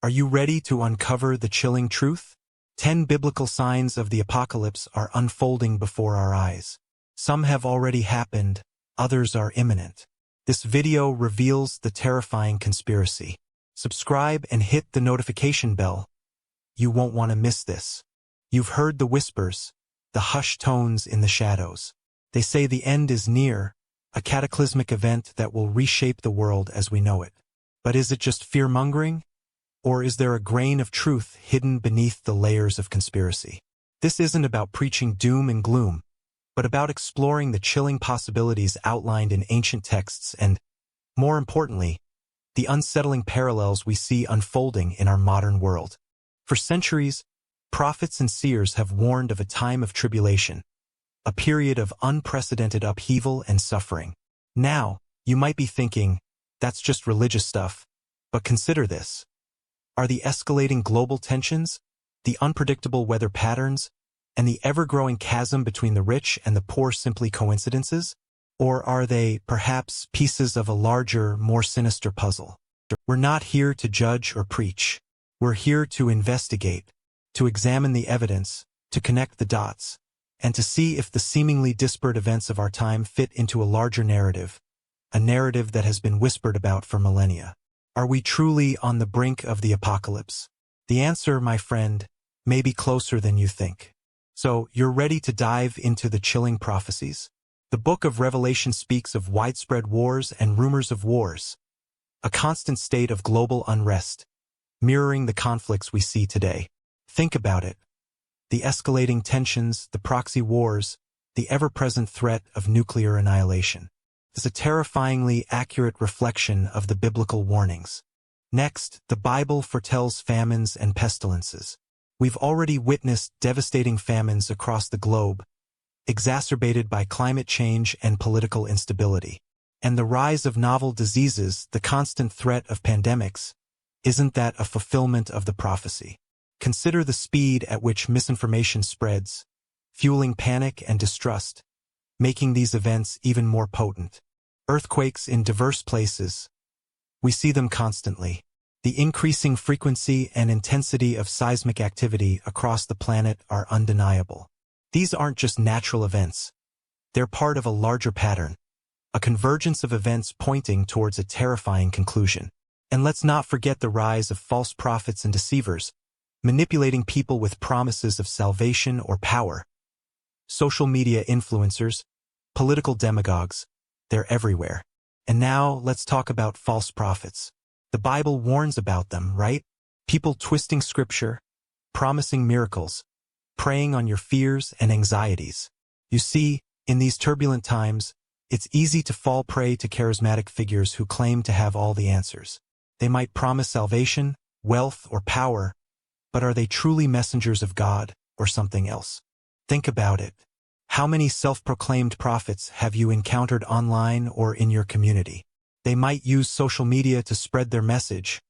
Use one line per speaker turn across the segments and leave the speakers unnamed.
Are you ready to uncover the chilling truth? 10 biblical signs of the apocalypse are unfolding before our eyes. Some have already happened, others are imminent. This video reveals the terrifying conspiracy. Subscribe and hit the notification bell. You won't want to miss this. You've heard the whispers, the hushed tones in the shadows. They say the end is near, a cataclysmic event that will reshape the world as we know it. But is it just fear-mongering? Or is there a grain of truth hidden beneath the layers of conspiracy? This isn't about preaching doom and gloom, but about exploring the chilling possibilities outlined in ancient texts and, more importantly, the unsettling parallels we see unfolding in our modern world. For centuries, prophets and seers have warned of a time of tribulation, a period of unprecedented upheaval and suffering. Now, you might be thinking, that's just religious stuff, but consider this. Are the escalating global tensions, the unpredictable weather patterns, and the ever-growing chasm between the rich and the poor simply coincidences? Or are they, perhaps, pieces of a larger, more sinister puzzle? We're not here to judge or preach. We're here to investigate, to examine the evidence, to connect the dots, and to see if the seemingly disparate events of our time fit into a larger narrative, a narrative that has been whispered about for millennia. Are we truly on the brink of the apocalypse? The answer, my friend, may be closer than you think. So, you're ready to dive into the chilling prophecies? The book of Revelation speaks of widespread wars and rumors of wars, a constant state of global unrest, mirroring the conflicts we see today. Think about it. The escalating tensions, the proxy wars, the ever-present threat of nuclear annihilation. Is a terrifyingly accurate reflection of the biblical warnings. Next, the Bible foretells famines and pestilences. We've already witnessed devastating famines across the globe, exacerbated by climate change and political instability. And the rise of novel diseases, the constant threat of pandemics, isn't that a fulfillment of the prophecy? Consider the speed at which misinformation spreads, fueling panic and distrust, making these events even more potent. Earthquakes in diverse places. We see them constantly. The increasing frequency and intensity of seismic activity across the planet are undeniable. These aren't just natural events. They're part of a larger pattern, a convergence of events pointing towards a terrifying conclusion. And let's not forget the rise of false prophets and deceivers, manipulating people with promises of salvation or power. Social media influencers, political demagogues, they're everywhere. And now, let's talk about false prophets. The Bible warns about them, right? People twisting scripture, promising miracles, preying on your fears and anxieties. You see, in these turbulent times, it's easy to fall prey to charismatic figures who claim to have all the answers. They might promise salvation, wealth, or power, but are they truly messengers of God or something else? Think about it. How many self-proclaimed prophets have you encountered online or in your community? They might use social media to spread their message,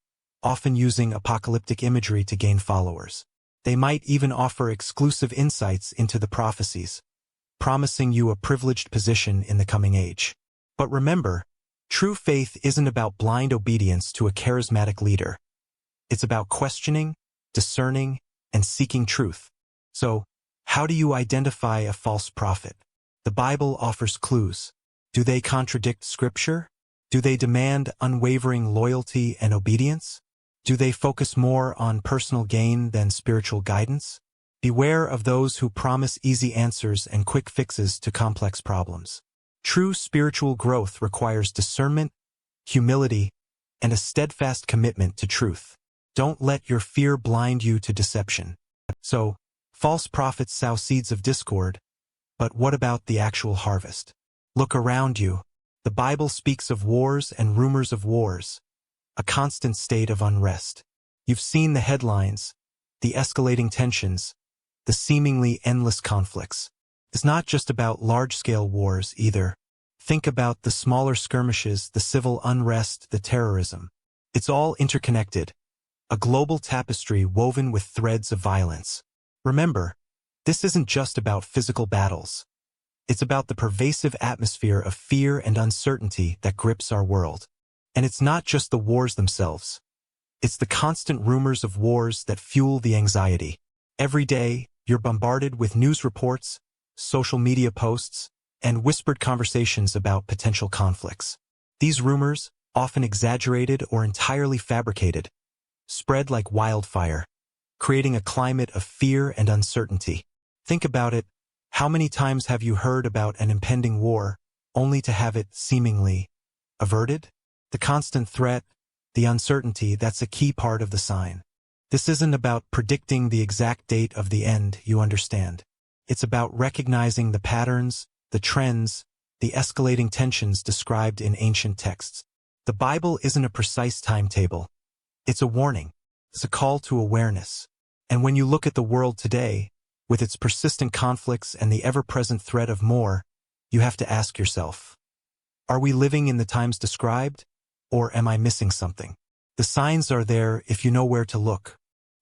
often using apocalyptic imagery to gain followers. They might even offer exclusive insights into the prophecies, promising you a privileged position in the coming age. But remember, true faith isn't about blind obedience to a charismatic leader. It's about questioning, discerning, and seeking truth. So, how do you identify a false prophet? The Bible offers clues. Do they contradict Scripture? Do they demand unwavering loyalty and obedience? Do they focus more on personal gain than spiritual guidance? Beware of those who promise easy answers and quick fixes to complex problems. True spiritual growth requires discernment, humility, and a steadfast commitment to truth. Don't let your fear blind you to deception. So, false prophets sow seeds of discord, but what about the actual harvest? Look around you. The Bible speaks of wars and rumors of wars, a constant state of unrest. You've seen the headlines, the escalating tensions, the seemingly endless conflicts. It's not just about large-scale wars either. Think about the smaller skirmishes, the civil unrest, the terrorism. It's all interconnected, a global tapestry woven with threads of violence. Remember, this isn't just about physical battles. It's about the pervasive atmosphere of fear and uncertainty that grips our world. And it's not just the wars themselves. It's the constant rumors of wars that fuel the anxiety. Every day, you're bombarded with news reports, social media posts, and whispered conversations about potential conflicts. These rumors, often exaggerated or entirely fabricated, spread like wildfire, creating a climate of fear and uncertainty. Think about it. How many times have you heard about an impending war, only to have it seemingly averted? The constant threat, the uncertainty, that's a key part of the sign. This isn't about predicting the exact date of the end, you understand. It's about recognizing the patterns, the trends, the escalating tensions described in ancient texts. The Bible isn't a precise timetable. It's a warning. It's a call to awareness. And when you look at the world today, with its persistent conflicts and the ever-present threat of more, you have to ask yourself, are we living in the times described, or am I missing something? The signs are there if you know where to look.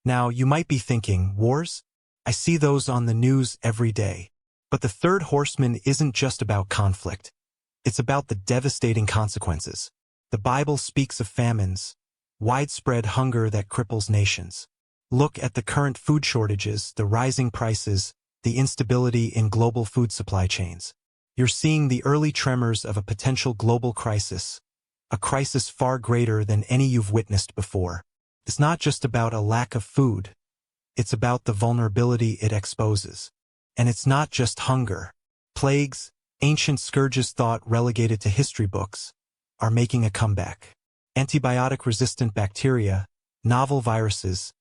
Now, you might be thinking, wars? I see those on the news every day. But the third horseman isn't just about conflict. It's about the devastating consequences. The Bible speaks of famines, widespread hunger that cripples nations. Look at the current food shortages, the rising prices, the instability in global food supply chains. You're seeing the early tremors of a potential global crisis, a crisis far greater than any you've witnessed before. It's not just about a lack of food. It's about the vulnerability it exposes. And it's not just hunger. Plagues, ancient scourges thought relegated to history books, are making a comeback. Antibiotic-resistant bacteria, novel viruses,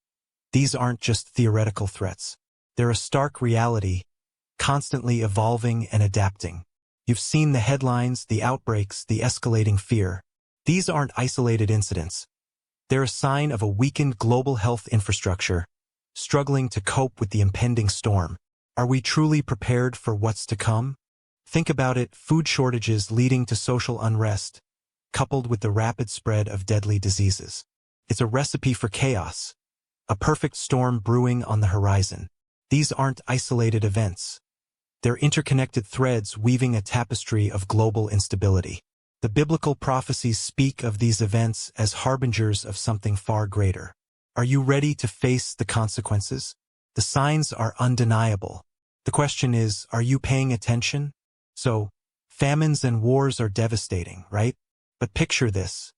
these aren't just theoretical threats. They're a stark reality, constantly evolving and adapting. You've seen the headlines, the outbreaks, the escalating fear. These aren't isolated incidents. They're a sign of a weakened global health infrastructure, struggling to cope with the impending storm. Are we truly prepared for what's to come? Think about it, food shortages leading to social unrest, coupled with the rapid spread of deadly diseases. It's a recipe for chaos, a perfect storm brewing on the horizon. These aren't isolated events. They're interconnected threads weaving a tapestry of global instability. The biblical prophecies speak of these events as harbingers of something far greater. Are you ready to face the consequences? The signs are undeniable. The question is, are you paying attention? So, famines and wars are devastating, right? But picture this.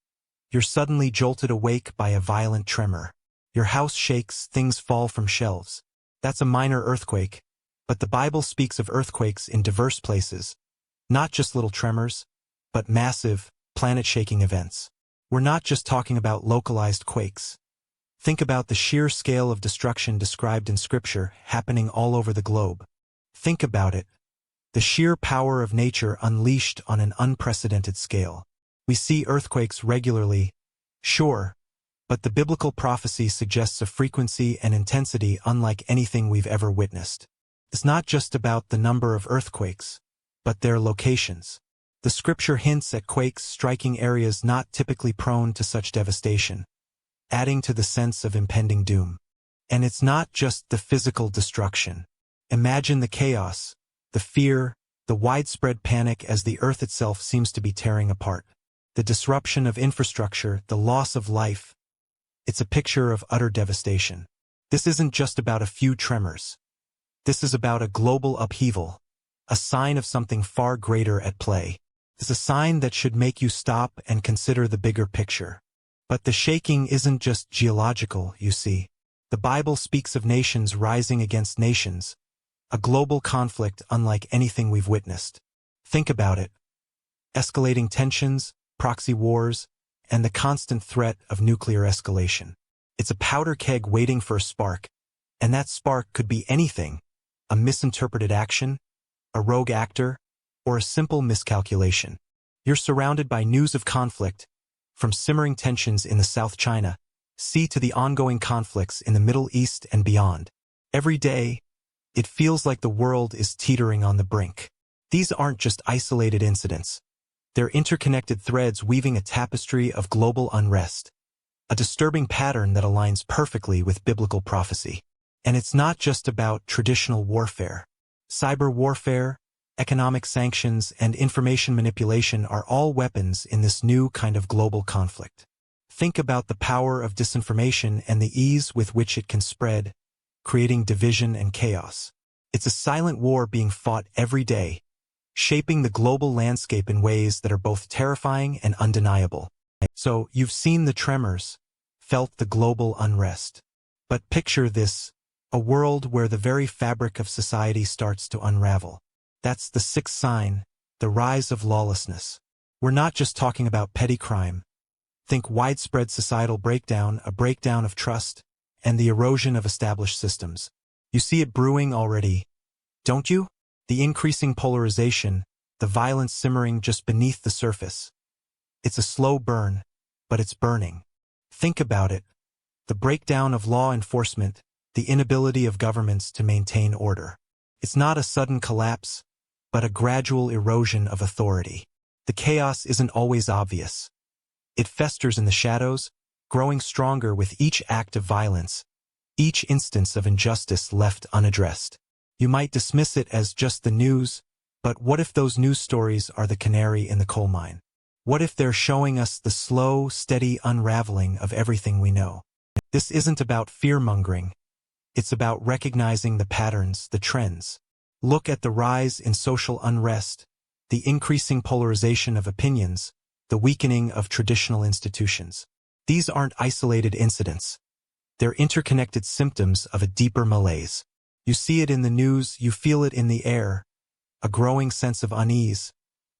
You're suddenly jolted awake by a violent tremor. Your house shakes, things fall from shelves. That's a minor earthquake, but the Bible speaks of earthquakes in diverse places, not just little tremors, but massive, planet-shaking events. We're not just talking about localized quakes. Think about the sheer scale of destruction described in Scripture happening all over the globe. Think about it. The sheer power of nature unleashed on an unprecedented scale. We see earthquakes regularly, sure, but the biblical prophecy suggests a frequency and intensity unlike anything we've ever witnessed. It's not just about the number of earthquakes, but their locations. The Scripture hints at quakes striking areas not typically prone to such devastation, adding to the sense of impending doom. And it's not just the physical destruction. Imagine the chaos, the fear, the widespread panic as the earth itself seems to be tearing apart. The disruption of infrastructure, the loss of life. It's a picture of utter devastation. This isn't just about a few tremors. This is about a global upheaval, a sign of something far greater at play. It's a sign that should make you stop and consider the bigger picture. But the shaking isn't just geological, you see. The Bible speaks of nations rising against nations, a global conflict unlike anything we've witnessed. Think about it. Escalating tensions, proxy wars, and the constant threat of nuclear escalation. It's a powder keg waiting for a spark, and that spark could be anything: a misinterpreted action, a rogue actor, or a simple miscalculation. You're surrounded by news of conflict, from simmering tensions in the South China Sea to the ongoing conflicts in the Middle East and beyond. Every day, it feels like the world is teetering on the brink. These aren't just isolated incidents. They're interconnected threads weaving a tapestry of global unrest, a disturbing pattern that aligns perfectly with biblical prophecy. And it's not just about traditional warfare. Cyber warfare, economic sanctions, and information manipulation are all weapons in this new kind of global conflict. Think about the power of disinformation and the ease with which it can spread, creating division and chaos. It's a silent war being fought every day, shaping the global landscape in ways that are both terrifying and undeniable. So, you've seen the tremors, felt the global unrest. But picture this, a world where the very fabric of society starts to unravel. That's the sixth sign, the rise of lawlessness. We're not just talking about petty crime. Think widespread societal breakdown, a breakdown of trust, and the erosion of established systems. You see it brewing already, don't you? The increasing polarization, the violence simmering just beneath the surface. It's a slow burn, but it's burning. Think about it. The breakdown of law enforcement, the inability of governments to maintain order. It's not a sudden collapse, but a gradual erosion of authority. The chaos isn't always obvious. It festers in the shadows, growing stronger with each act of violence, each instance of injustice left unaddressed. You might dismiss it as just the news, but what if those news stories are the canary in the coal mine? What if they're showing us the slow, steady unraveling of everything we know? This isn't about fear-mongering. It's about recognizing the patterns, the trends. Look at the rise in social unrest, the increasing polarization of opinions, the weakening of traditional institutions. These aren't isolated incidents. They're interconnected symptoms of a deeper malaise. You see it in the news, you feel it in the air, a growing sense of unease,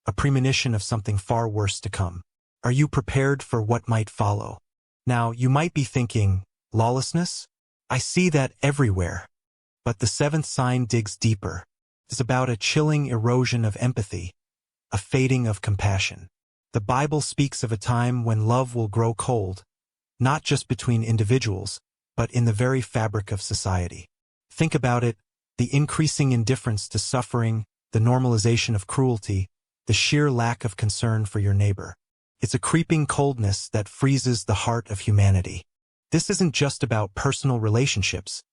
a premonition of something far worse to come. Are you prepared for what might follow? Now, you might be thinking, lawlessness? I see that everywhere. But the seventh sign digs deeper. It's about a chilling erosion of empathy, a fading of compassion. The Bible speaks of a time when love will grow cold, not just between individuals, but in the very fabric of society. Think about it, the increasing indifference to suffering, the normalization of cruelty, the sheer lack of concern for your neighbor. It's a creeping coldness that freezes the heart of humanity. This isn't just about personal relationships.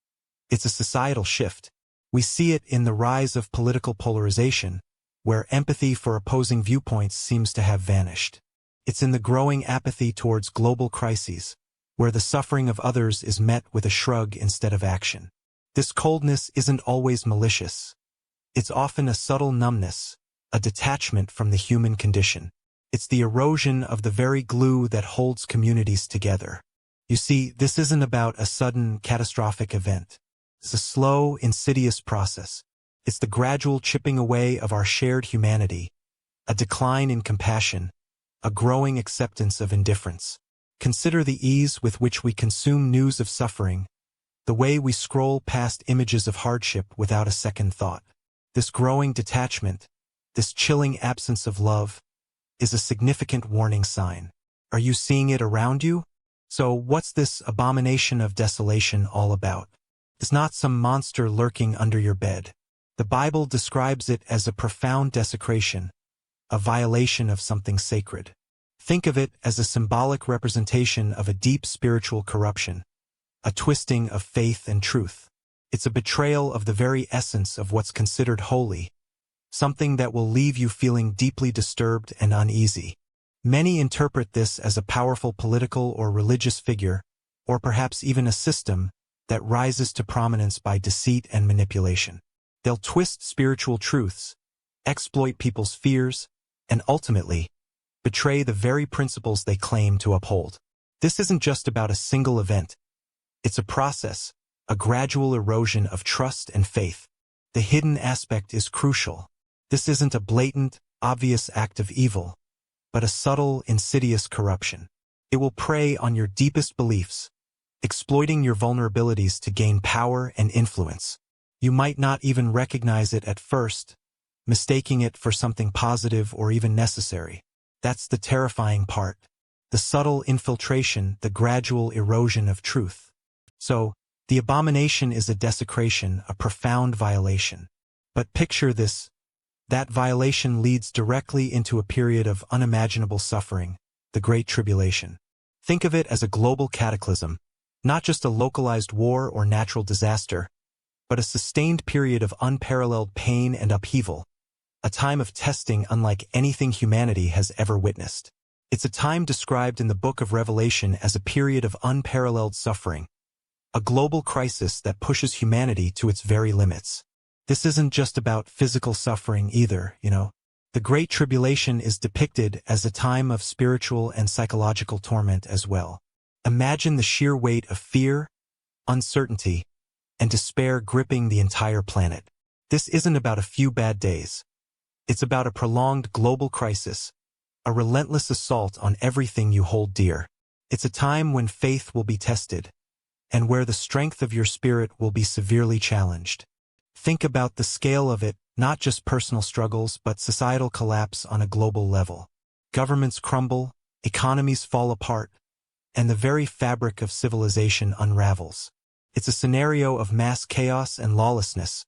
It's a societal shift. We see it in the rise of political polarization, where empathy for opposing viewpoints seems to have vanished. It's in the growing apathy towards global crises, where the suffering of others is met with a shrug instead of action. This coldness isn't always malicious. It's often a subtle numbness, a detachment from the human condition. It's the erosion of the very glue that holds communities together. You see, this isn't about a sudden, catastrophic event. It's a slow, insidious process. It's the gradual chipping away of our shared humanity, a decline in compassion, a growing acceptance of indifference. Consider the ease with which we consume news of suffering, the way we scroll past images of hardship without a second thought. This growing detachment, this chilling absence of love, is a significant warning sign. Are you seeing it around you? So what's this abomination of desolation all about? It's not some monster lurking under your bed. The Bible describes it as a profound desecration, a violation of something sacred. Think of it as a symbolic representation of a deep spiritual corruption, a twisting of faith and truth. It's a betrayal of the very essence of what's considered holy, something that will leave you feeling deeply disturbed and uneasy. Many interpret this as a powerful political or religious figure, or perhaps even a system, that rises to prominence by deceit and manipulation. They'll twist spiritual truths, exploit people's fears, and ultimately, betray the very principles they claim to uphold. This isn't just about a single event. It's a process, a gradual erosion of trust and faith. The hidden aspect is crucial. This isn't a blatant, obvious act of evil, but a subtle, insidious corruption. It will prey on your deepest beliefs, exploiting your vulnerabilities to gain power and influence. You might not even recognize it at first, mistaking it for something positive or even necessary. That's the terrifying part. The subtle infiltration, the gradual erosion of truth. So, the abomination is a desecration, a profound violation. But picture this. That violation leads directly into a period of unimaginable suffering, the Great Tribulation. Think of it as a global cataclysm, not just a localized war or natural disaster, but a sustained period of unparalleled pain and upheaval, a time of testing unlike anything humanity has ever witnessed. It's a time described in the book of Revelation as a period of unparalleled suffering, a global crisis that pushes humanity to its very limits. This isn't just about physical suffering either, The Great Tribulation is depicted as a time of spiritual and psychological torment as well. Imagine the sheer weight of fear, uncertainty, and despair gripping the entire planet. This isn't about a few bad days. It's about a prolonged global crisis, a relentless assault on everything you hold dear. It's a time when faith will be tested, and where the strength of your spirit will be severely challenged. Think about the scale of it, not just personal struggles but societal collapse on a global level. Governments crumble, economies fall apart, and the very fabric of civilization unravels. It's a scenario of mass chaos and lawlessness,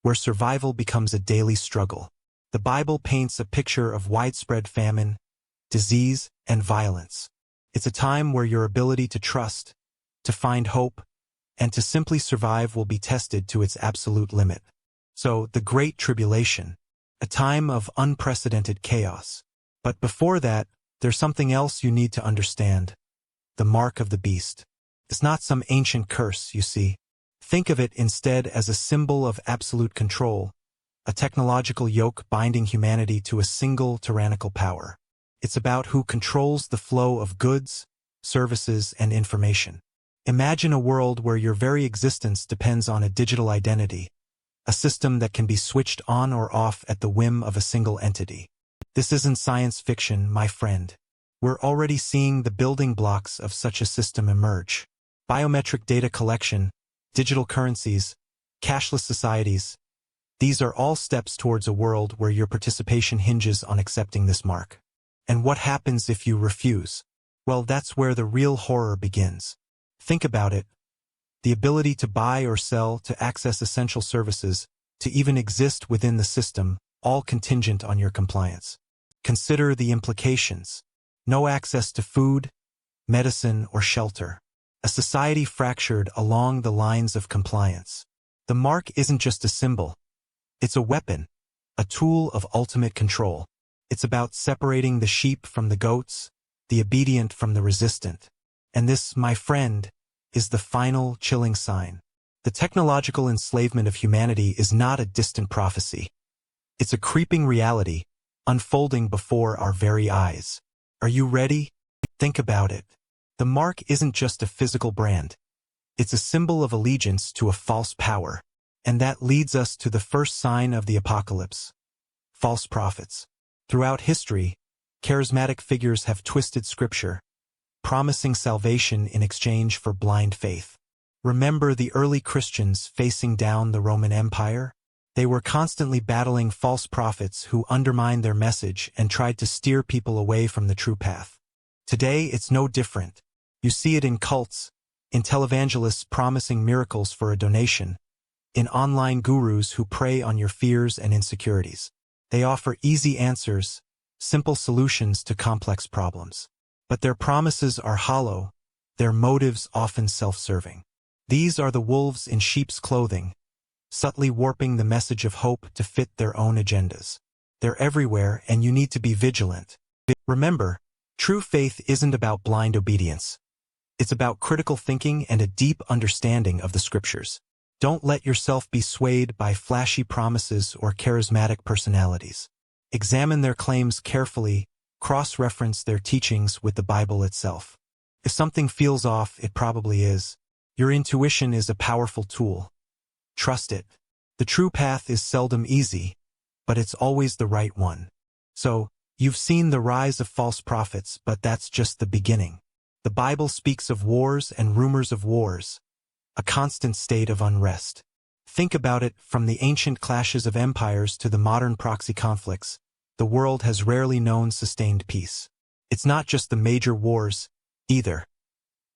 where survival becomes a daily struggle. The Bible paints a picture of widespread famine, disease, and violence. It's a time where your ability to trust, to find hope, and to simply survive will be tested to its absolute limit. So, the Great Tribulation, a time of unprecedented chaos. But before that, there's something else you need to understand: the mark of the beast. It's not some ancient curse, you see. Think of it instead as a symbol of absolute control, a technological yoke binding humanity to a single tyrannical power. It's about who controls the flow of goods, services, and information. Imagine a world where your very existence depends on a digital identity, a system that can be switched on or off at the whim of a single entity. This isn't science fiction, my friend. We're already seeing the building blocks of such a system emerge. Biometric data collection, digital currencies, cashless societies. These are all steps towards a world where your participation hinges on accepting this mark. And what happens if you refuse? Well, that's where the real horror begins. Think about it. The ability to buy or sell, to access essential services, to even exist within the system, all contingent on your compliance. Consider the implications. No access to food, medicine, or shelter. A society fractured along the lines of compliance. The mark isn't just a symbol. It's a weapon, a tool of ultimate control. It's about separating the sheep from the goats, the obedient from the resistant. And this, my friend, is the final chilling sign. The technological enslavement of humanity is not a distant prophecy. It's a creeping reality, unfolding before our very eyes. Are you ready? Think about it. The mark isn't just a physical brand. It's a symbol of allegiance to a false power. And that leads us to the first sign of the apocalypse: false prophets. Throughout history, charismatic figures have twisted scripture, promising salvation in exchange for blind faith. Remember the early Christians facing down the Roman Empire? They were constantly battling false prophets who undermined their message and tried to steer people away from the true path. Today, it's no different. You see it in cults, in televangelists promising miracles for a donation, in online gurus who prey on your fears and insecurities. They offer easy answers, simple solutions to complex problems. But their promises are hollow, their motives often self-serving. These are the wolves in sheep's clothing, subtly warping the message of hope to fit their own agendas. They're everywhere, and you need to be vigilant. Remember, true faith isn't about blind obedience. It's about critical thinking and a deep understanding of the scriptures. Don't let yourself be swayed by flashy promises or charismatic personalities. Examine their claims carefully, cross-reference their teachings with the Bible itself. If something feels off, it probably is. Your intuition is a powerful tool. Trust it. The true path is seldom easy, but it's always the right one. So, you've seen the rise of false prophets, but that's just the beginning. The Bible speaks of wars and rumors of wars, a constant state of unrest. Think about it, from the ancient clashes of empires to the modern proxy conflicts. The world has rarely known sustained peace. It's not just the major wars, either.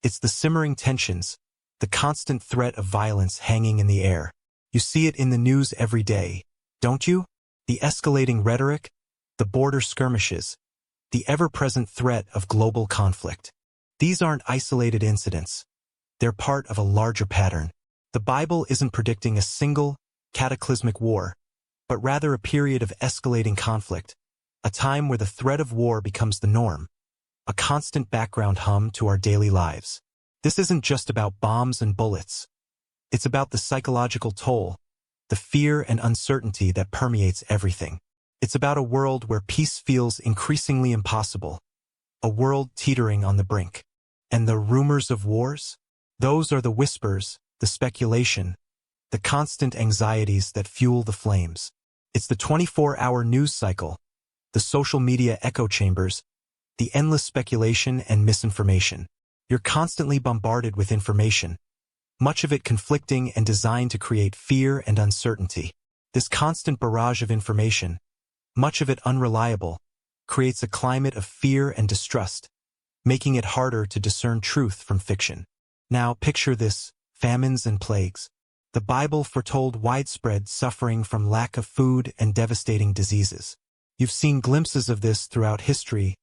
It's the simmering tensions, the constant threat of violence hanging in the air. You see it in the news every day, don't you? The escalating rhetoric, the border skirmishes, the ever-present threat of global conflict. These aren't isolated incidents. They're part of a larger pattern. The Bible isn't predicting a single, cataclysmic war, but rather a period of escalating conflict, a time where the threat of war becomes the norm, a constant background hum to our daily lives. This isn't just about bombs and bullets. It's about the psychological toll, the fear and uncertainty that permeates everything. It's about a world where peace feels increasingly impossible, a world teetering on the brink. And the rumors of wars? Those are the whispers, the speculation, the constant anxieties that fuel the flames. It's the 24-hour news cycle, the social media echo chambers, the endless speculation and misinformation. You're constantly bombarded with information, much of it conflicting and designed to create fear and uncertainty. This constant barrage of information, much of it unreliable, creates a climate of fear and distrust, making it harder to discern truth from fiction. Now picture this: famines and plagues. The Bible foretold widespread suffering from lack of food and devastating diseases. You've seen glimpses of this throughout history: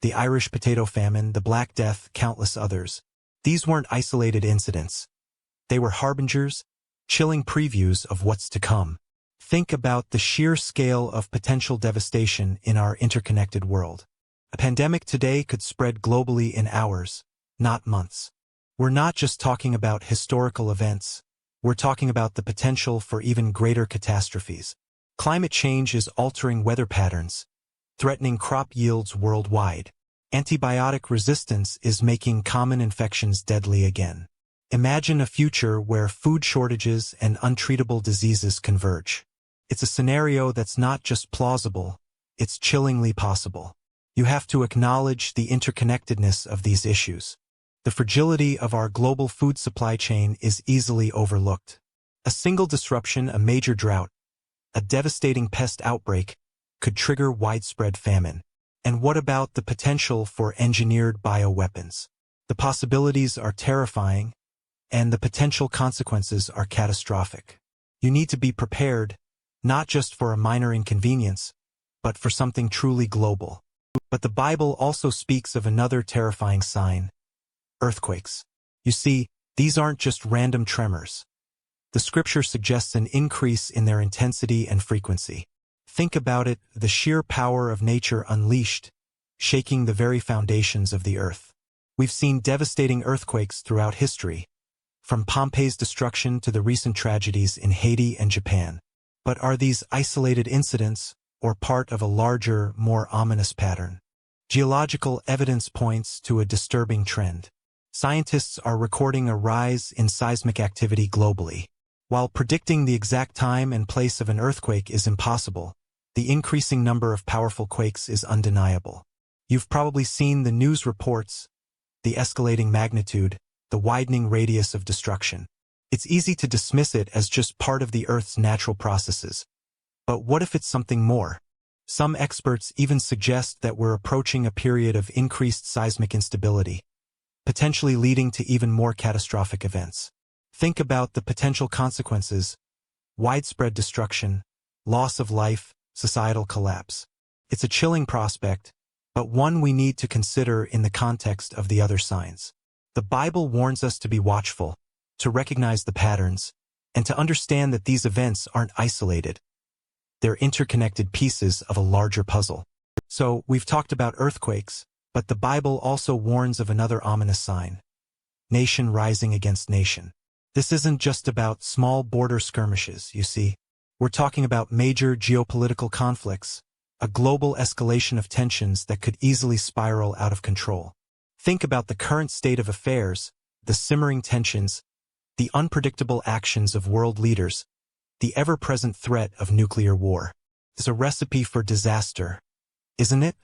the Irish potato famine, the Black Death, countless others. These weren't isolated incidents. They were harbingers, chilling previews of what's to come. Think about the sheer scale of potential devastation in our interconnected world. A pandemic today could spread globally in hours, not months. We're not just talking about historical events. We're talking about the potential for even greater catastrophes. Climate change is altering weather patterns, threatening crop yields worldwide. Antibiotic resistance is making common infections deadly again. Imagine a future where food shortages and untreatable diseases converge. It's a scenario that's not just plausible, it's chillingly possible. You have to acknowledge the interconnectedness of these issues. The fragility of our global food supply chain is easily overlooked. A single disruption, a major drought, a devastating pest outbreak, could trigger widespread famine. And what about the potential for engineered bioweapons? The possibilities are terrifying, and the potential consequences are catastrophic. You need to be prepared, not just for a minor inconvenience, but for something truly global. But the Bible also speaks of another terrifying sign: earthquakes. You see, these aren't just random tremors. The scripture suggests an increase in their intensity and frequency. Think about it: the sheer power of nature unleashed, shaking the very foundations of the earth. We've seen devastating earthquakes throughout history, from Pompeii's destruction to the recent tragedies in Haiti and Japan. But are these isolated incidents, or part of a larger, more ominous pattern? Geological evidence points to a disturbing trend. Scientists are recording a rise in seismic activity globally. While predicting the exact time and place of an earthquake is impossible, the increasing number of powerful quakes is undeniable. You've probably seen the news reports: the escalating magnitude, the widening radius of destruction. It's easy to dismiss it as just part of the Earth's natural processes. But what if it's something more? Some experts even suggest that we're approaching a period of increased seismic instability, potentially leading to even more catastrophic events. Think about the potential consequences: widespread destruction, loss of life, societal collapse. It's a chilling prospect, but one we need to consider in the context of the other signs. The Bible warns us to be watchful, to recognize the patterns, and to understand that these events aren't isolated. They're interconnected pieces of a larger puzzle. So, we've talked about earthquakes, but the Bible also warns of another ominous sign: nation rising against nation. This isn't just about small border skirmishes, you see. We're talking about major geopolitical conflicts, a global escalation of tensions that could easily spiral out of control. Think about the current state of affairs, the simmering tensions, the unpredictable actions of world leaders, the ever-present threat of nuclear war. It's a recipe for disaster, isn't it?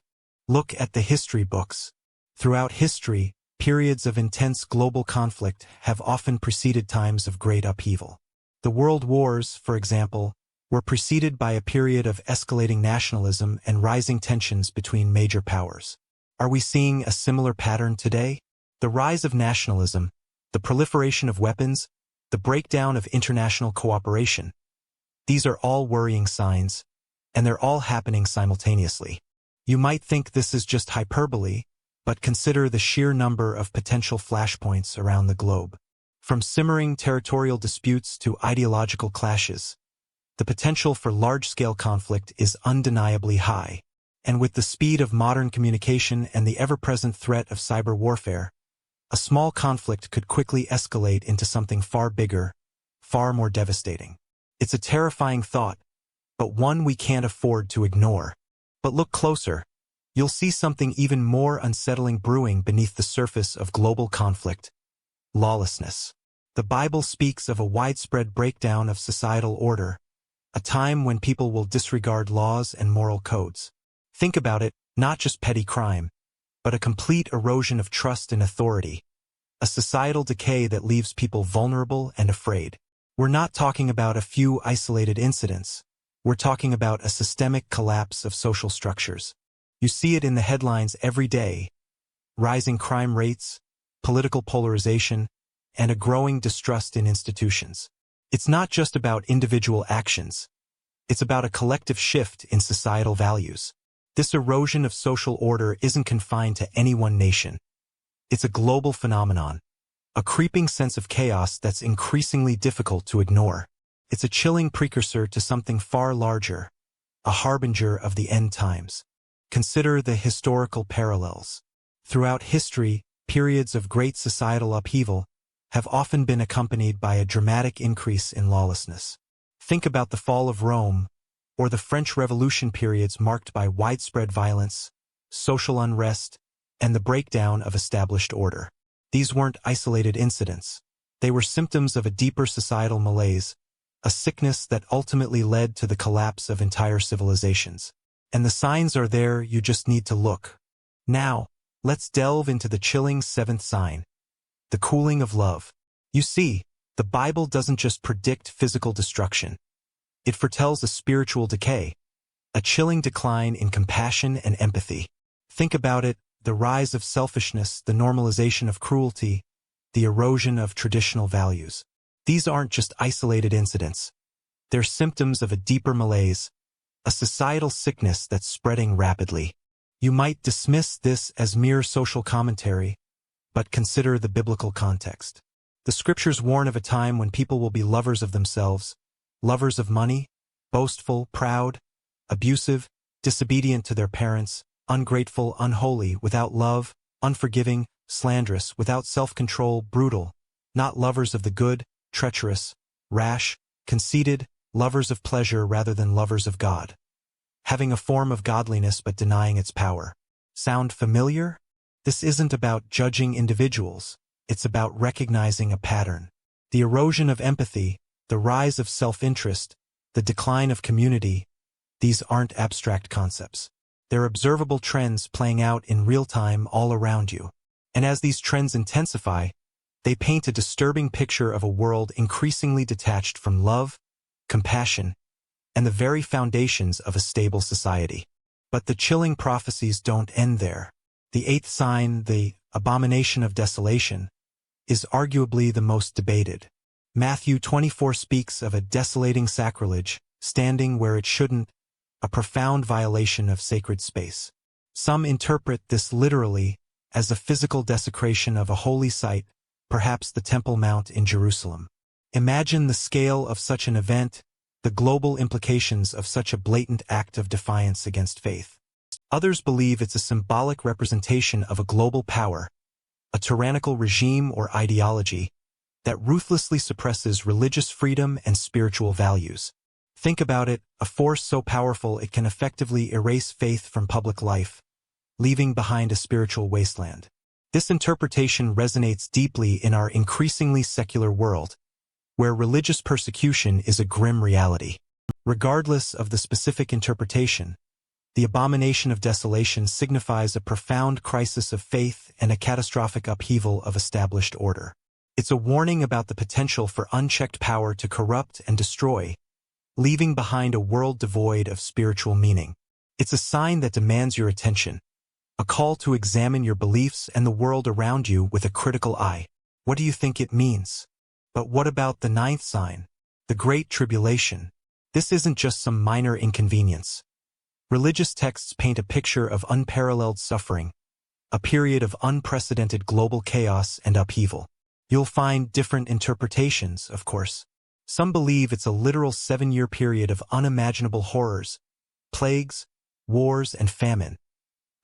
Look at the history books. Throughout history, periods of intense global conflict have often preceded times of great upheaval. The world wars, for example, were preceded by a period of escalating nationalism and rising tensions between major powers. Are we seeing a similar pattern today? The rise of nationalism, the proliferation of weapons, the breakdown of international cooperation. These are all worrying signs, and they're all happening simultaneously. You might think this is just hyperbole, but consider the sheer number of potential flashpoints around the globe. From simmering territorial disputes to ideological clashes, the potential for large-scale conflict is undeniably high. And with the speed of modern communication and the ever-present threat of cyber warfare, a small conflict could quickly escalate into something far bigger, far more devastating. It's a terrifying thought, but one we can't afford to ignore. But look closer. You'll see something even more unsettling brewing beneath the surface of global conflict: lawlessness. The Bible speaks of a widespread breakdown of societal order, a time when people will disregard laws and moral codes. Think about it, not just petty crime, but a complete erosion of trust and authority, a societal decay that leaves people vulnerable and afraid. We're not talking about a few isolated incidents. We're talking about a systemic collapse of social structures. You see it in the headlines every day: rising crime rates, political polarization, and a growing distrust in institutions. It's not just about individual actions. It's about a collective shift in societal values. This erosion of social order isn't confined to any one nation. It's a global phenomenon, a creeping sense of chaos that's increasingly difficult to ignore. It's a chilling precursor to something far larger, a harbinger of the end times. Consider the historical parallels. Throughout history, periods of great societal upheaval have often been accompanied by a dramatic increase in lawlessness. Think about the fall of Rome, or the French Revolution, periods marked by widespread violence, social unrest, and the breakdown of established order. These weren't isolated incidents. They were symptoms of a deeper societal malaise, a sickness that ultimately led to the collapse of entire civilizations. And the signs are there, you just need to look. Now, let's delve into the chilling seventh sign: the cooling of love. You see, the Bible doesn't just predict physical destruction. It foretells a spiritual decay, a chilling decline in compassion and empathy. Think about it: the rise of selfishness, the normalization of cruelty, the erosion of traditional values. These aren't just isolated incidents. They're symptoms of a deeper malaise, a societal sickness that's spreading rapidly. You might dismiss this as mere social commentary, but consider the biblical context. The scriptures warn of a time when people will be lovers of themselves, lovers of money, boastful, proud, abusive, disobedient to their parents, ungrateful, unholy, without love, unforgiving, slanderous, without self-control, brutal, not lovers of the good, treacherous, rash, conceited, lovers of pleasure rather than lovers of God, having a form of godliness but denying its power. Sound familiar? This isn't about judging individuals. It's about recognizing a pattern. The erosion of empathy, the rise of self-interest, the decline of community, these aren't abstract concepts. They're observable trends playing out in real time all around you. And as these trends intensify, they paint a disturbing picture of a world increasingly detached from love, compassion, and the very foundations of a stable society. But the chilling prophecies don't end there. The eighth sign, the abomination of desolation, is arguably the most debated. Matthew 24 speaks of a desolating sacrilege, standing where it shouldn't, a profound violation of sacred space. Some interpret this literally as the physical desecration of a holy site, perhaps the Temple Mount in Jerusalem. Imagine the scale of such an event, the global implications of such a blatant act of defiance against faith. Others believe it's a symbolic representation of a global power, a tyrannical regime or ideology that ruthlessly suppresses religious freedom and spiritual values. Think about it: a force so powerful it can effectively erase faith from public life, leaving behind a spiritual wasteland. This interpretation resonates deeply in our increasingly secular world, where religious persecution is a grim reality. Regardless of the specific interpretation, the abomination of desolation signifies a profound crisis of faith and a catastrophic upheaval of established order. It's a warning about the potential for unchecked power to corrupt and destroy, leaving behind a world devoid of spiritual meaning. It's a sign that demands your attention, a call to examine your beliefs and the world around you with a critical eye. What do you think it means? But what about the ninth sign, the Great Tribulation? This isn't just some minor inconvenience. Religious texts paint a picture of unparalleled suffering, a period of unprecedented global chaos and upheaval. You'll find different interpretations, of course. Some believe it's a literal 7-year period of unimaginable horrors, plagues, wars, and famine,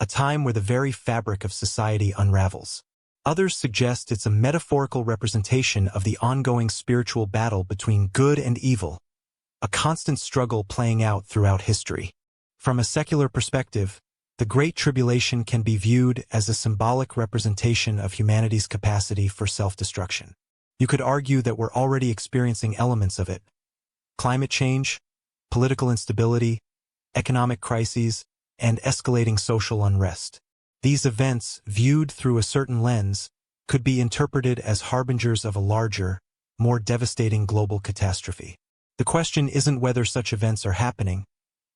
a time where the very fabric of society unravels. Others suggest it's a metaphorical representation of the ongoing spiritual battle between good and evil, a constant struggle playing out throughout history. From a secular perspective, the Great Tribulation can be viewed as a symbolic representation of humanity's capacity for self-destruction. You could argue that we're already experiencing elements of it: climate change, political instability, economic crises, and escalating social unrest. These events, viewed through a certain lens, could be interpreted as harbingers of a larger, more devastating global catastrophe. The question isn't whether such events are happening,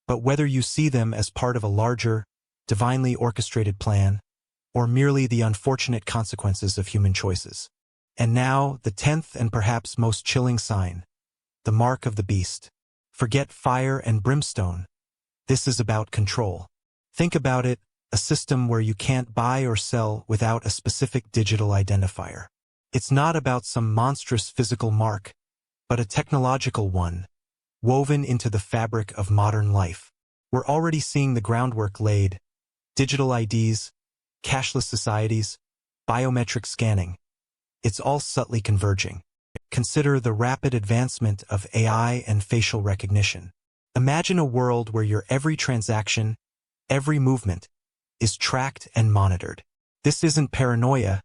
but whether you see them as part of a larger, divinely orchestrated plan, or merely the unfortunate consequences of human choices. And now, the 10th and perhaps most chilling sign: the mark of the beast. Forget fire and brimstone. This is about control. Think about it: a system where you can't buy or sell without a specific digital identifier. It's not about some monstrous physical mark, but a technological one, woven into the fabric of modern life. We're already seeing the groundwork laid: digital IDs, cashless societies, biometric scanning. It's all subtly converging. Consider the rapid advancement of AI and facial recognition. Imagine a world where your every transaction, every movement, is tracked and monitored. This isn't paranoia,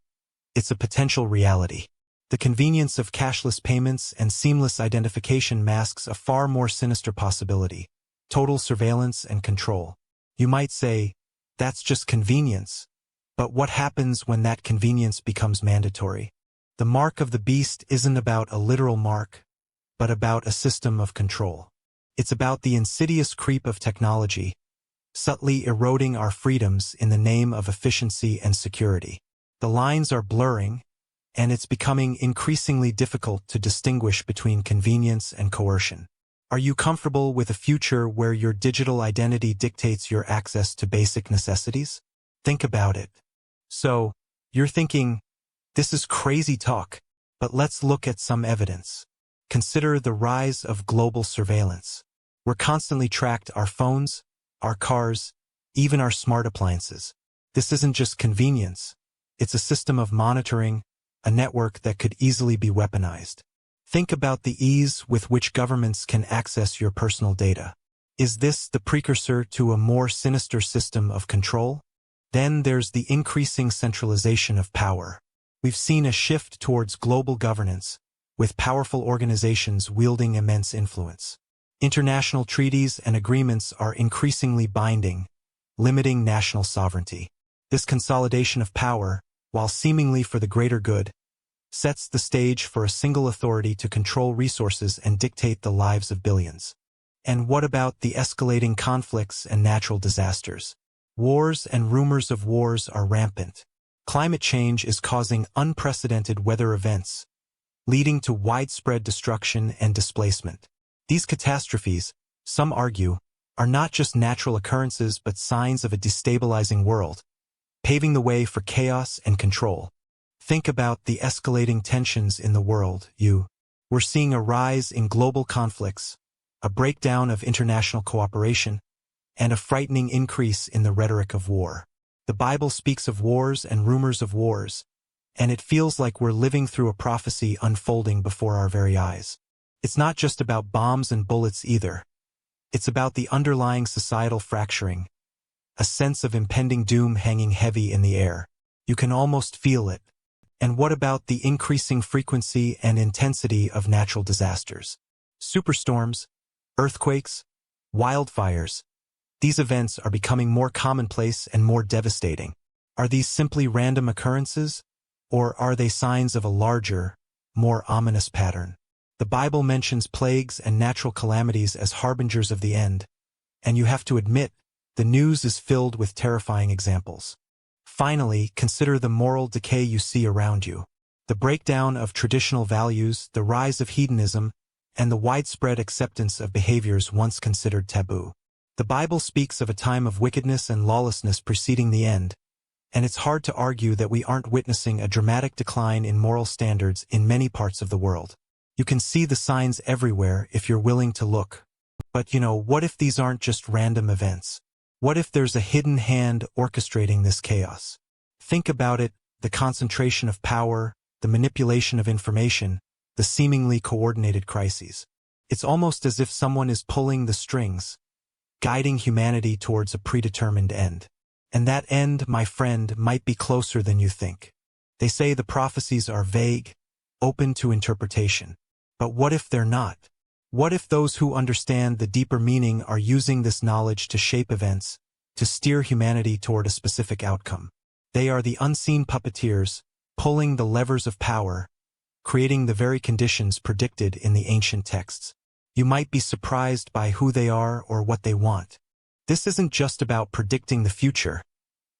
it's a potential reality. The convenience of cashless payments and seamless identification masks a far more sinister possibility: total surveillance and control. You might say, that's just convenience. But what happens when that convenience becomes mandatory? The mark of the beast isn't about a literal mark, but about a system of control. It's about the insidious creep of technology, subtly eroding our freedoms in the name of efficiency and security. The lines are blurring, and it's becoming increasingly difficult to distinguish between convenience and coercion. Are you comfortable with a future where your digital identity dictates your access to basic necessities? Think about it. So, you're thinking, this is crazy talk, but let's look at some evidence. Consider the rise of global surveillance. We're constantly tracked: our phones, our cars, even our smart appliances. This isn't just convenience. It's a system of monitoring, a network that could easily be weaponized. Think about the ease with which governments can access your personal data. Is this the precursor to a more sinister system of control? Then there's the increasing centralization of power. We've seen a shift towards global governance, with powerful organizations wielding immense influence. International treaties and agreements are increasingly binding, limiting national sovereignty. This consolidation of power, while seemingly for the greater good, sets the stage for a single authority to control resources and dictate the lives of billions. And what about the escalating conflicts and natural disasters? Wars and rumors of wars are rampant. Climate change is causing unprecedented weather events, leading to widespread destruction and displacement. These catastrophes, some argue, are not just natural occurrences but signs of a destabilizing world, paving the way for chaos and control. Think about the escalating tensions in the world. We're seeing a rise in global conflicts, a breakdown of international cooperation, and a frightening increase in the rhetoric of war. The Bible speaks of wars and rumors of wars, and it feels like we're living through a prophecy unfolding before our very eyes. It's not just about bombs and bullets either. It's about the underlying societal fracturing, a sense of impending doom hanging heavy in the air. You can almost feel it. And what about the increasing frequency and intensity of natural disasters? Superstorms, earthquakes, wildfires. These events are becoming more commonplace and more devastating. Are these simply random occurrences, or are they signs of a larger, more ominous pattern? The Bible mentions plagues and natural calamities as harbingers of the end, and you have to admit, the news is filled with terrifying examples. Finally, consider the moral decay you see around you. The breakdown of traditional values, the rise of hedonism, and the widespread acceptance of behaviors once considered taboo. The Bible speaks of a time of wickedness and lawlessness preceding the end, and it's hard to argue that we aren't witnessing a dramatic decline in moral standards in many parts of the world. You can see the signs everywhere if you're willing to look. But what if these aren't just random events? What if there's a hidden hand orchestrating this chaos? Think about it, the concentration of power, the manipulation of information, the seemingly coordinated crises. It's almost as if someone is pulling the strings, guiding humanity towards a predetermined end. And that end, my friend, might be closer than you think. They say the prophecies are vague, open to interpretation. But what if they're not? What if those who understand the deeper meaning are using this knowledge to shape events, to steer humanity toward a specific outcome? They are the unseen puppeteers, pulling the levers of power, creating the very conditions predicted in the ancient texts. You might be surprised by who they are or what they want. This isn't just about predicting the future.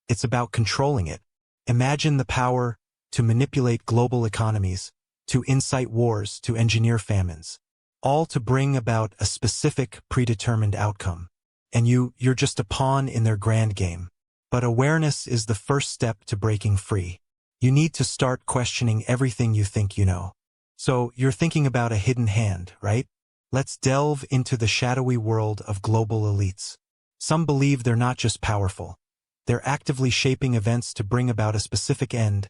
It's about controlling it. Imagine the power to manipulate global economies, to incite wars, to engineer famines, all to bring about a specific, predetermined outcome. And you're just a pawn in their grand game. But awareness is the first step to breaking free. You need to start questioning everything you think you know. So you're thinking about a hidden hand, right? Let's delve into the shadowy world of global elites. Some believe they're not just powerful. They're actively shaping events to bring about a specific end,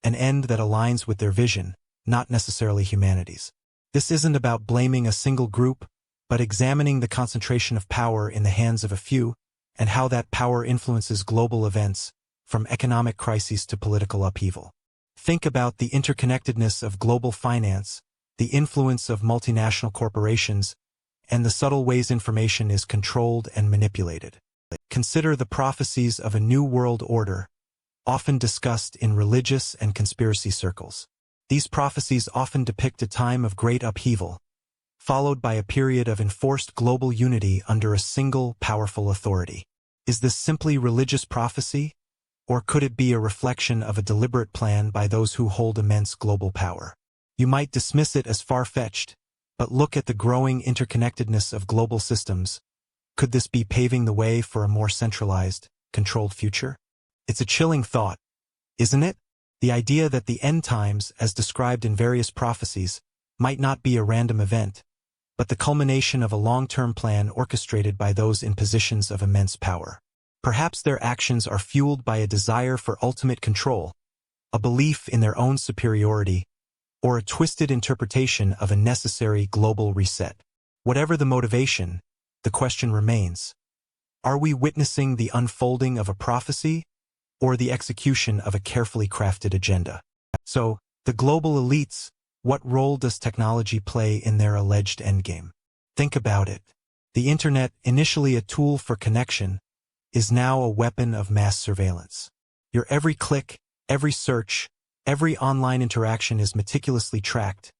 an end that aligns with their vision, not necessarily humanity's. This isn't about blaming a single group, but examining the concentration of power in the hands of a few, and how that power influences global events, from economic crises to political upheaval. Think about the interconnectedness of global finance, the influence of multinational corporations, and the subtle ways information is controlled and manipulated. Consider the prophecies of a new world order, often discussed in religious and conspiracy circles. These prophecies often depict a time of great upheaval, followed by a period of enforced global unity under a single, powerful authority. Is this simply religious prophecy, or could it be a reflection of a deliberate plan by those who hold immense global power? You might dismiss it as far-fetched, but look at the growing interconnectedness of global systems. Could this be paving the way for a more centralized, controlled future? It's a chilling thought, isn't it? The idea that the end times, as described in various prophecies, might not be a random event, but the culmination of a long-term plan orchestrated by those in positions of immense power. Perhaps their actions are fueled by a desire for ultimate control, a belief in their own superiority, or a twisted interpretation of a necessary global reset. Whatever the motivation, the question remains: are we witnessing the unfolding of a prophecy, or the execution of a carefully crafted agenda? So, the global elites, what role does technology play in their alleged endgame? Think about it. The internet, initially a tool for connection, is now a weapon of mass surveillance. Your every click, every search, every online interaction is meticulously tracked,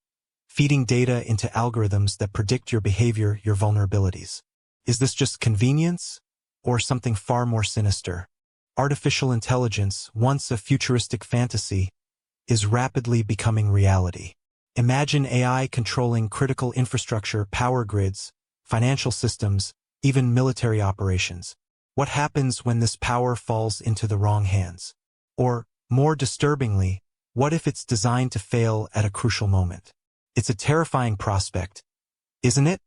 feeding data into algorithms that predict your behavior, your vulnerabilities. Is this just convenience, or something far more sinister? Artificial intelligence, once a futuristic fantasy, is rapidly becoming reality. Imagine AI controlling critical infrastructure, power grids, financial systems, even military operations. What happens when this power falls into the wrong hands? Or, more disturbingly, what if it's designed to fail at a crucial moment? It's a terrifying prospect, isn't it?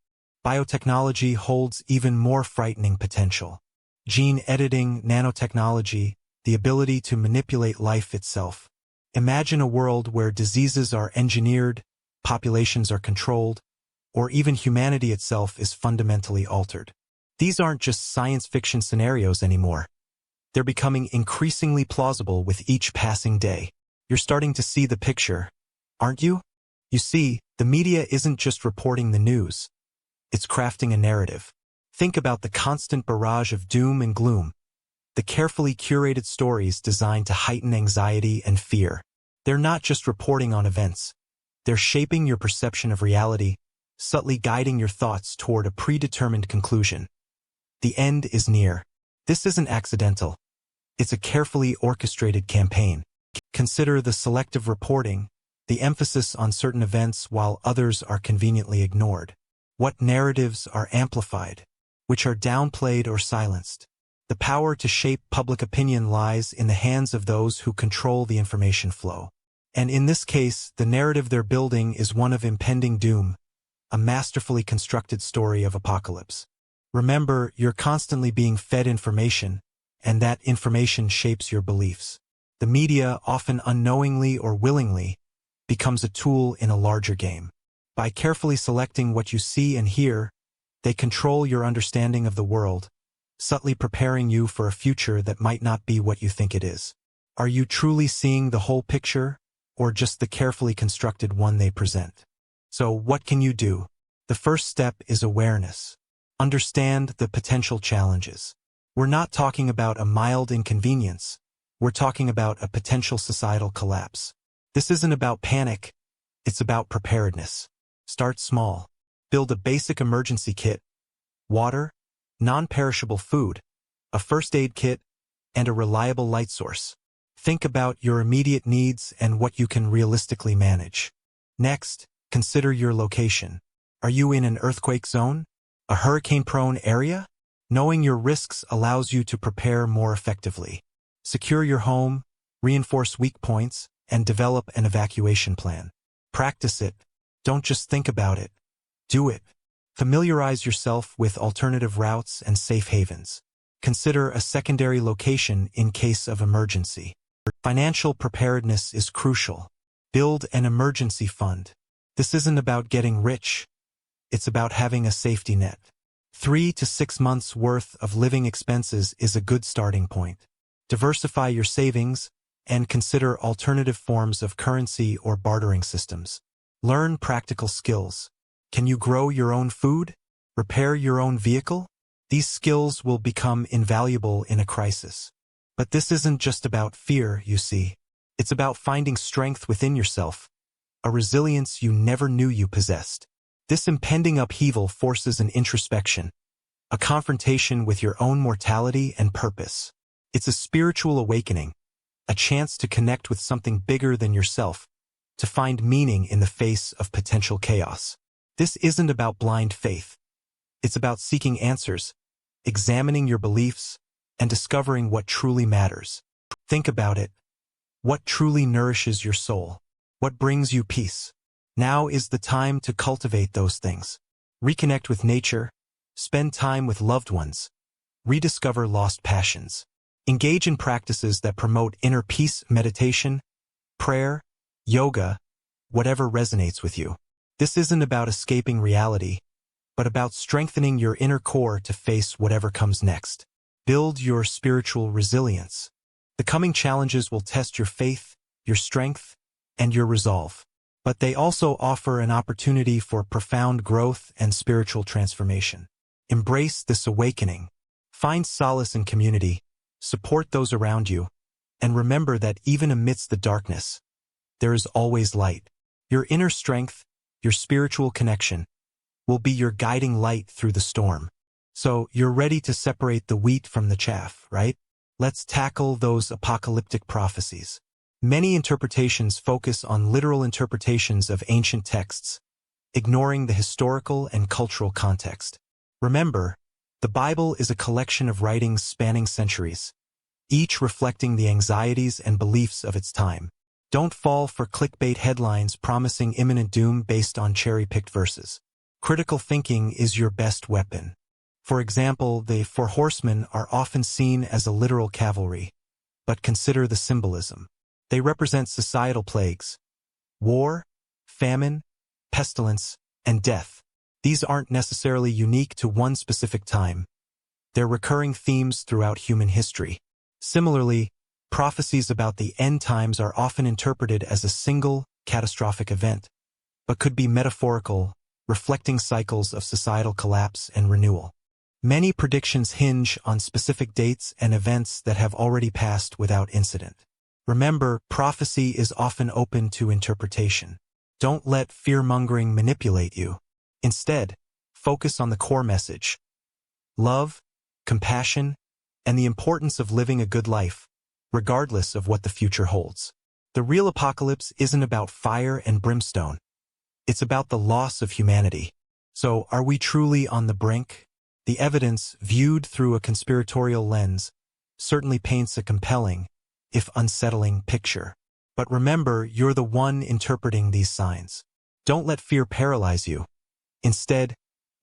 Biotechnology holds even more frightening potential. Gene editing, nanotechnology, the ability to manipulate life itself. Imagine a world where diseases are engineered, populations are controlled, or even humanity itself is fundamentally altered. These aren't just science fiction scenarios anymore. They're becoming increasingly plausible with each passing day. You're starting to see the picture, aren't you? You see, the media isn't just reporting the news. It's crafting a narrative. Think about the constant barrage of doom and gloom, the carefully curated stories designed to heighten anxiety and fear. They're not just reporting on events. They're shaping your perception of reality, subtly guiding your thoughts toward a predetermined conclusion. The end is near. This isn't accidental. It's a carefully orchestrated campaign. Consider the selective reporting, the emphasis on certain events while others are conveniently ignored. What narratives are amplified, which are downplayed or silenced? The power to shape public opinion lies in the hands of those who control the information flow. And in this case, the narrative they're building is one of impending doom, a masterfully constructed story of apocalypse. Remember, you're constantly being fed information, and that information shapes your beliefs. The media, often unknowingly or willingly, becomes a tool in a larger game. By carefully selecting what you see and hear, they control your understanding of the world, subtly preparing you for a future that might not be what you think it is. Are you truly seeing the whole picture, or just the carefully constructed one they present? So what can you do? The first step is awareness. Understand the potential challenges. We're not talking about a mild inconvenience. We're talking about a potential societal collapse. This isn't about panic. It's about preparedness. Start small. Build a basic emergency kit: water, non-perishable food, a first aid kit, and a reliable light source. Think about your immediate needs and what you can realistically manage. Next, consider your location. Are you in an earthquake zone? A hurricane-prone area? Knowing your risks allows you to prepare more effectively. Secure your home, reinforce weak points, and develop an evacuation plan. Practice it. Don't just think about it. Do it. Familiarize yourself with alternative routes and safe havens. Consider a secondary location in case of emergency. Financial preparedness is crucial. Build an emergency fund. This isn't about getting rich. It's about having a safety net. 3 to 6 months' worth of living expenses is a good starting point. Diversify your savings and consider alternative forms of currency or bartering systems. Learn practical skills. Can you grow your own food? Repair your own vehicle? These skills will become invaluable in a crisis. But this isn't just about fear, you see. It's about finding strength within yourself, a resilience you never knew you possessed. This impending upheaval forces an introspection, a confrontation with your own mortality and purpose. It's a spiritual awakening, a chance to connect with something bigger than yourself, to find meaning in the face of potential chaos. This isn't about blind faith. It's about seeking answers, examining your beliefs, and discovering what truly matters. Think about it. What truly nourishes your soul? What brings you peace? Now is the time to cultivate those things. Reconnect with nature, spend time with loved ones, rediscover lost passions. Engage in practices that promote inner peace: meditation, prayer, yoga, whatever resonates with you. This isn't about escaping reality, but about strengthening your inner core to face whatever comes next. Build your spiritual resilience. The coming challenges will test your faith, your strength, and your resolve. But they also offer an opportunity for profound growth and spiritual transformation. Embrace this awakening. Find solace in community, support those around you, and remember that even amidst the darkness, there is always light. Your inner strength, your spiritual connection, will be your guiding light through the storm. So you're ready to separate the wheat from the chaff, right? Let's tackle those apocalyptic prophecies. Many interpretations focus on literal interpretations of ancient texts, ignoring the historical and cultural context. Remember, the Bible is a collection of writings spanning centuries, each reflecting the anxieties and beliefs of its time. Don't fall for clickbait headlines promising imminent doom based on cherry-picked verses. Critical thinking is your best weapon. For example, the four horsemen are often seen as a literal cavalry, but consider the symbolism. They represent societal plagues: war, famine, pestilence, and death. These aren't necessarily unique to one specific time. They're recurring themes throughout human history. Similarly, prophecies about the end times are often interpreted as a single, catastrophic event, but could be metaphorical, reflecting cycles of societal collapse and renewal. Many predictions hinge on specific dates and events that have already passed without incident. Remember, prophecy is often open to interpretation. Don't let fear-mongering manipulate you. Instead, focus on the core message: love, compassion, and the importance of living a good life, regardless of what the future holds. The real apocalypse isn't about fire and brimstone. It's about the loss of humanity. So, are we truly on the brink? The evidence, viewed through a conspiratorial lens, certainly paints a compelling, if unsettling, picture. But remember, you're the one interpreting these signs. Don't let fear paralyze you. Instead,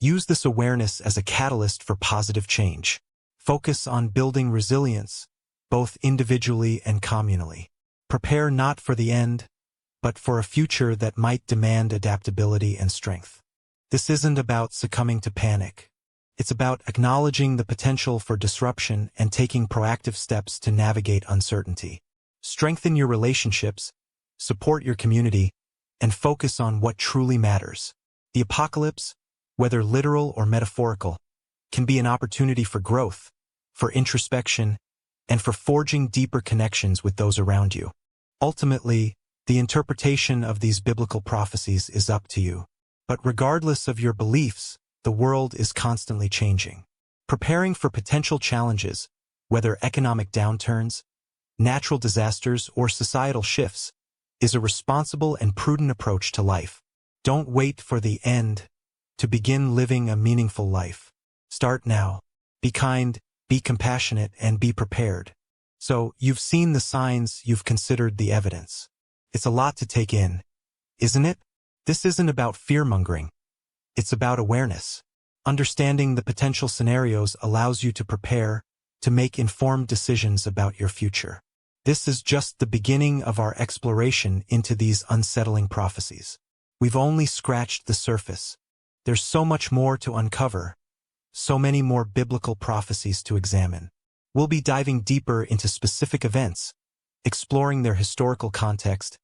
Use this awareness as a catalyst for positive change. Focus on building resilience, both individually and communally. Prepare not for the end, but for a future that might demand adaptability and strength. This isn't about succumbing to panic. It's about acknowledging the potential for disruption and taking proactive steps to navigate uncertainty. Strengthen your relationships, support your community, and focus on what truly matters. The apocalypse, whether literal or metaphorical, can be an opportunity for growth, for introspection, and for forging deeper connections with those around you. Ultimately, the interpretation of these biblical prophecies is up to you. But regardless of your beliefs, the world is constantly changing. Preparing for potential challenges, whether economic downturns, natural disasters, or societal shifts, is a responsible and prudent approach to life. Don't wait for the end to begin living a meaningful life. Start now. Be kind, be compassionate, and be prepared. So, you've seen the signs, you've considered the evidence. It's a lot to take in, isn't it? This isn't about fear-mongering. It's about awareness. Understanding the potential scenarios allows you to prepare, to make informed decisions about your future. This is just the beginning of our exploration into these unsettling prophecies. We've only scratched the surface. There's so much more to uncover, so many more biblical prophecies to examine. We'll be diving deeper into specific events, exploring their historical context,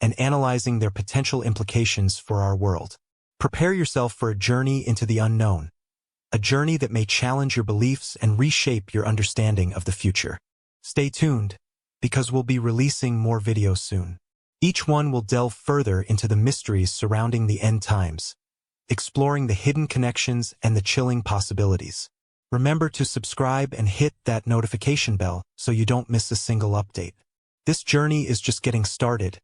and analyzing their potential implications for our world. Prepare yourself for a journey into the unknown, a journey that may challenge your beliefs and reshape your understanding of the future. Stay tuned, because we'll be releasing more videos soon. Each one will delve further into the mysteries surrounding the end times, exploring the hidden connections and the chilling possibilities. Remember to subscribe and hit that notification bell so you don't miss a single update. This journey is just getting started,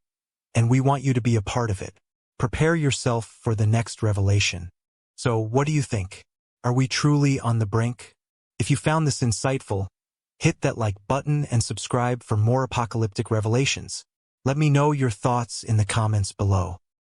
and we want you to be a part of it. Prepare yourself for the next revelation. So, what do you think? Are we truly on the brink? If you found this insightful, hit that like button and subscribe for more apocalyptic revelations. Let me know your thoughts in the comments below.